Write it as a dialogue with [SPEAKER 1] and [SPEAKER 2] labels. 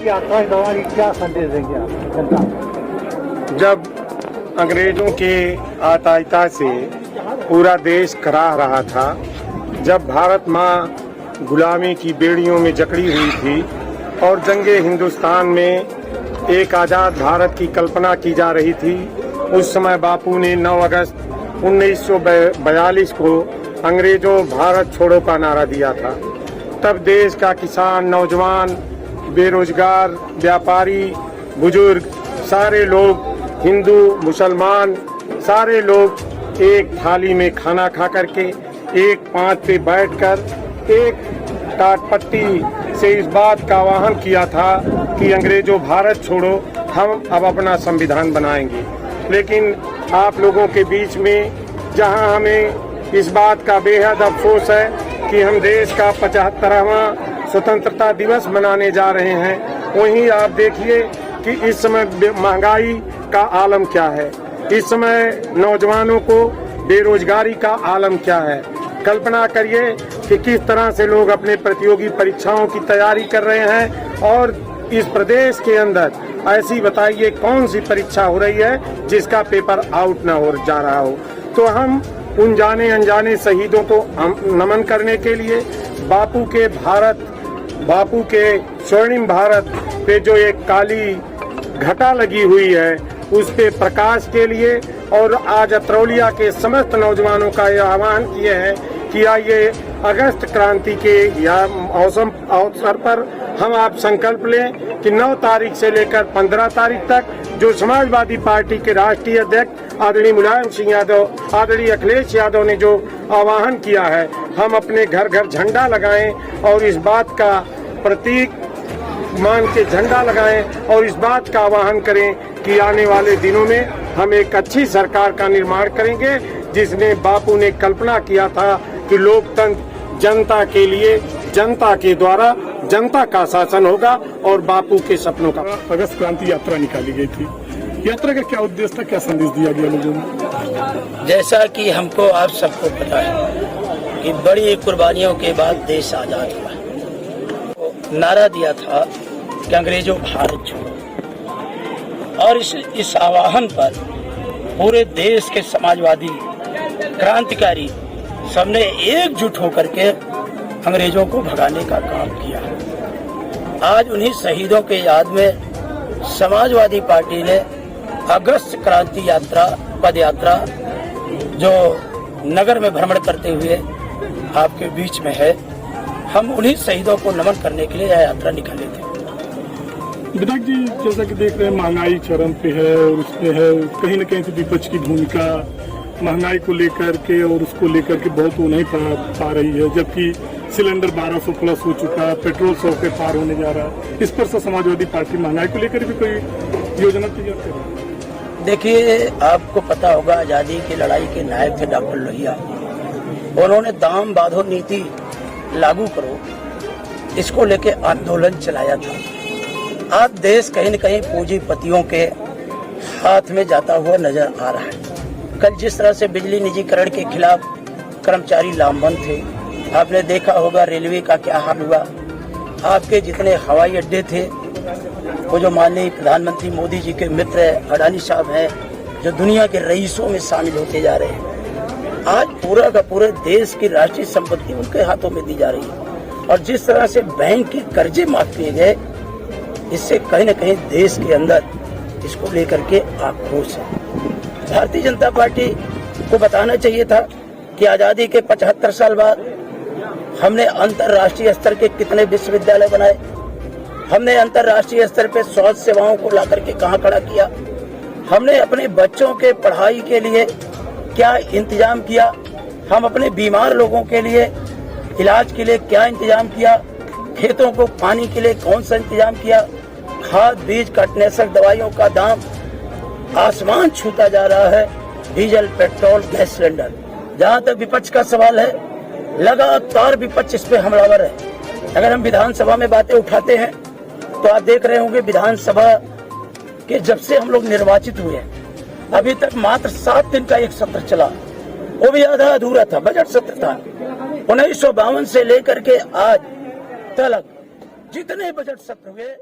[SPEAKER 1] क्या संदेश देंगे आप?
[SPEAKER 2] जब अंग्रेजों के आतायिता से पूरा देश कराह रहा था, जब भारत माँ गुलामी की बेड़ियों में जकड़ी हुई थी और जंगे हिंदुस्तान में एक आज़ाद भारत की कल्पना की जा रही थी, उस समय बापू ने 9 अगस्त 1942 को अंग्रेजों भारत छोड़ो का नारा दिया था। तब देश का किसान, नौजवान, बेरोजगार, व्यापारी, बुजुर्ग, सारे लोग, हिंदू, मुसलमान, सारे लोग एक थाली में खाना खा करके एक पांच पे बैठकर एक टाटपट्टी से इस बात का आह्वान किया था कि अंग्रेजों भारत छोड़ो, हम अब अपना संविधान बनाएंगे। लेकिन आप लोगों के बीच में जहां हमें इस बात का बेहद अफसोस है कि हम देश का 75वां स्वतंत्रता दिवस मनाने जा रहे हैं, वहीं आप देखिए कि इस समय महंगाई का आलम क्या है, इस समय नौजवानों को बेरोजगारी का आलम क्या है। कल्पना करिए कि किस तरह से लोग अपने प्रतियोगी परीक्षाओं की तैयारी कर रहे हैं और इस प्रदेश के अंदर ऐसी बताइए कौन सी परीक्षा हो रही है जिसका पेपर आउट ना हो जा रहा हो। तो हम उन जाने अनजाने शहीदों को नमन करने के लिए बापू के स्वर्णिम भारत पे जो एक काली घटा लगी हुई है, उस पे प्रकाश के लिए और आज अतरौलिया के समस्त नौजवानों का यह आह्वान किए हैं कि आइए अगस्त क्रांति के या मौसम अवसर पर हम आप संकल्प लें कि 9 तारीख से लेकर 15 तारीख तक जो समाजवादी पार्टी के राष्ट्रीय अध्यक्ष आदरणीय मुलायम सिंह यादव, आदरणीय अखिलेश यादव ने जो आह्वान किया है, हम अपने घर घर झंडा लगाएं और इस बात का प्रतीक मान के झंडा लगाएं और इस बात का आह्वान करें कि आने वाले दिनों में हम एक अच्छी सरकार का निर्माण करेंगे, जिसने बापू ने कल्पना किया था कि लोकतंत्र जनता के लिए, जनता के द्वारा जनता का शासन होगा और बापू के सपनों का।
[SPEAKER 3] अगस्त क्रांति यात्रा निकाली गई थी, यात्रा का क्या उद्देश्य था, क्या संदेश दिया गया लोगों में?
[SPEAKER 4] जैसा कि हमको आप सबको पता है कि बड़ी कुर्बानियों के बाद देश आजाद हुआ, तो नारा दिया था कि अंग्रेजों भारत छोड़ो, और इस आह्वान पर पूरे देश के समाजवादी क्रांतिकारी सबने एकजुट होकर के अंग्रेजों को भगाने का काम किया। आज उन्हीं शहीदों के याद में समाजवादी पार्टी ने अगस्त क्रांति यात्रा, पद यात्रा जो नगर में भ्रमण करते हुए आपके बीच में है, हम उन्हीं शहीदों को नमन करने के लिए यह यात्रा निकाले थे।
[SPEAKER 3] विधायक जी, जैसा कि देख रहे हैं महंगाई चरम पे है और उसमें है कहीं न कहीं विपक्ष की भूमिका महंगाई को लेकर के और उसको लेकर के बहुत वो नहीं पा रही है, जबकि सिलेंडर 1200 प्लस हो चुका है, पेट्रोल 100 के पार होने जा रहा है। इस पर से समाजवादी पार्टी महंगाई को लेकर भी कोई योजना तैयार करे?
[SPEAKER 4] देखिए, आपको पता होगा आजादी की लड़ाई के नायक थे डॉक्टर लोहिया। उन्होंने दाम बांधो नीति लागू करो, इसको लेके आंदोलन चलाया था। आज देश कहीं न कहीं पूंजीपतियों के हाथ में जाता हुआ नजर आ रहा है। कल जिस तरह से बिजली निजीकरण के खिलाफ कर्मचारी लामबंद थे, आपने देखा होगा रेलवे का क्या हाल हुआ। आपके जितने हवाई अड्डे थे, वो जो माननीय प्रधानमंत्री मोदी जी के मित्र अडानी साहब हैं, जो दुनिया के रईसों में शामिल होते जा रहे हैं, आज पूरा का पूरे देश की राष्ट्रीय संपत्ति उनके हाथों में दी जा रही है। और जिस तरह से बैंक के कर्जे माफ किए गए, इससे कहीं न कहीं देश के अंदर इसको लेकर के आक्रोश है। भारतीय जनता पार्टी को बताना चाहिए था कि आजादी के 75 साल बाद हमने अंतर्राष्ट्रीय स्तर के कितने विश्वविद्यालय बनाए, हमने अंतर्राष्ट्रीय स्तर पे स्वास्थ्य सेवाओं को ला करके कहाँ खड़ा किया, हमने अपने बच्चों के पढ़ाई के लिए क्या इंतजाम किया, हम अपने बीमार लोगों के लिए इलाज के लिए क्या इंतजाम किया, खेतों को पानी के लिए कौन सा इंतजाम किया। खाद, बीज, कीटनाशक दवाइयों का दाम आसमान छूता जा रहा है। डीजल, पेट्रोल, गैस सिलेंडर, जहां तक विपक्ष का सवाल है, लगातार विपक्ष इस पे हमलावर है। अगर हम विधानसभा में बातें उठाते हैं तो आप देख रहे होंगे विधानसभा के जब से हम लोग निर्वाचित हुए हैं, अभी तक मात्र 7 दिन का एक सत्र चला, वो भी आधा अधूरा था, बजट सत्र था। 1952 से लेकर के आज तक जितने बजट सत्र हुए